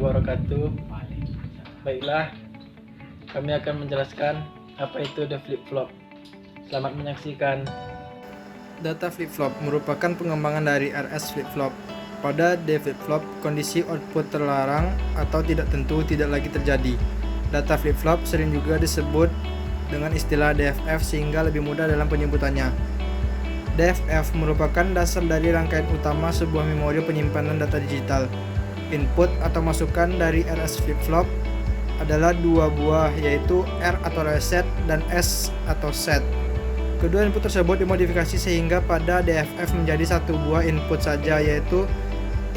wabarakatuh. Baiklah, kami akan menjelaskan apa itu the flip-flop. Selamat menyaksikan. Data flip-flop merupakan pengembangan dari RS flip-flop. Pada D flip-flop, kondisi output terlarang atau tidak tentu tidak lagi terjadi. Data flip-flop sering juga disebut dengan istilah DFF sehingga lebih mudah dalam penyebutannya. DFF merupakan dasar dari rangkaian utama sebuah memori penyimpanan data digital. Input atau masukan dari RS flip-flop adalah dua buah, yaitu R atau reset dan S atau set. Kedua input tersebut dimodifikasi sehingga pada DFF menjadi satu buah input saja, yaitu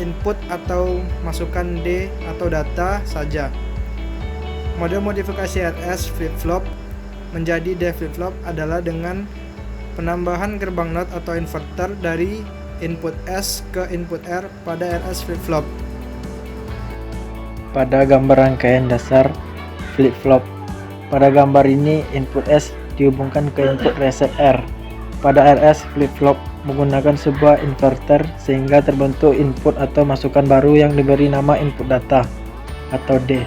input atau masukan D atau data saja. Model modifikasi RS flip-flop menjadi D flip-flop adalah dengan penambahan gerbang NOT atau inverter dari input S ke input R pada RS flip-flop. Pada gambar rangkaian dasar flip-flop, pada gambar ini input S dihubungkan ke input reset R. Pada RS flip-flop menggunakan sebuah inverter sehingga terbentuk input atau masukan baru yang diberi nama input data atau D.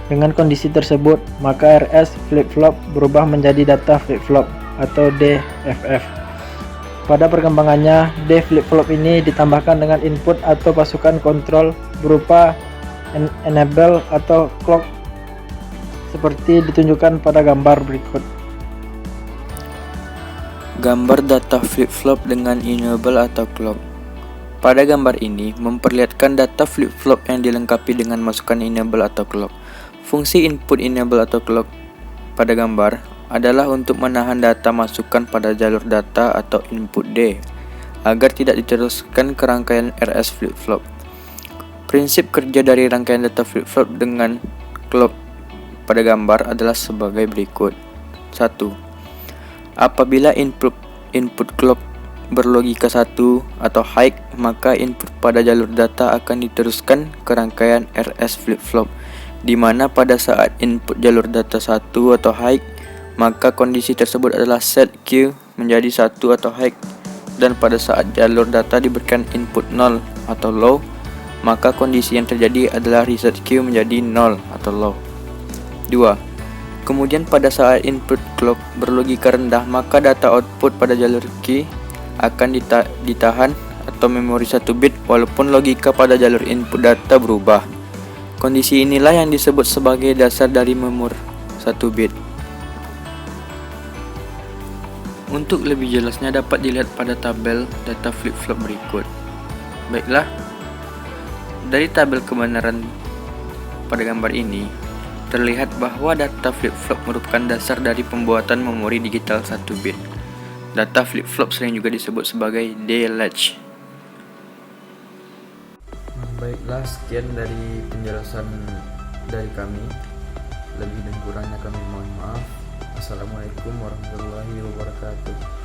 Dengan kondisi tersebut, maka RS flip-flop berubah menjadi data flip-flop atau DFF. Pada perkembangannya, D flip-flop ini ditambahkan dengan input atau pasukan kontrol berupa enable atau clock seperti ditunjukkan pada gambar berikut. Gambar data flip-flop dengan enable atau clock. Pada gambar ini memperlihatkan data flip-flop yang dilengkapi dengan masukan enable atau clock. Fungsi input enable atau clock pada gambar adalah untuk menahan data masukan pada jalur data atau input D agar tidak diteruskan ke rangkaian RS flip-flop. Prinsip kerja dari rangkaian data flip-flop dengan clock pada gambar adalah sebagai berikut. 1. Apabila input clock berlogika 1 atau high, maka input pada jalur data akan diteruskan ke rangkaian RS flip-flop, di mana pada saat input jalur data 1 atau high, maka kondisi tersebut adalah set Q menjadi 1 atau high, dan pada saat jalur data diberikan input 0 atau low, maka kondisi yang terjadi adalah reset Q menjadi 0 atau low. 2. Kemudian pada saat input clock berlogika rendah, maka data output pada jalur Q akan ditahan atau memori 1 bit walaupun logika pada jalur input data berubah. Kondisi inilah yang disebut sebagai dasar dari memori 1 bit. Untuk lebih jelasnya dapat dilihat pada tabel data flip-flop berikut. Baiklah, dari tabel kebenaran pada gambar ini terlihat bahwa data flip-flop merupakan dasar dari pembuatan memori digital 1 bit. Data flip-flop sering juga disebut sebagai D-latch. Baiklah, sekian dari penjelasan dari kami. Lebih dan kurangnya kami mohon maaf. Assalamualaikum warahmatullahi wabarakatuh.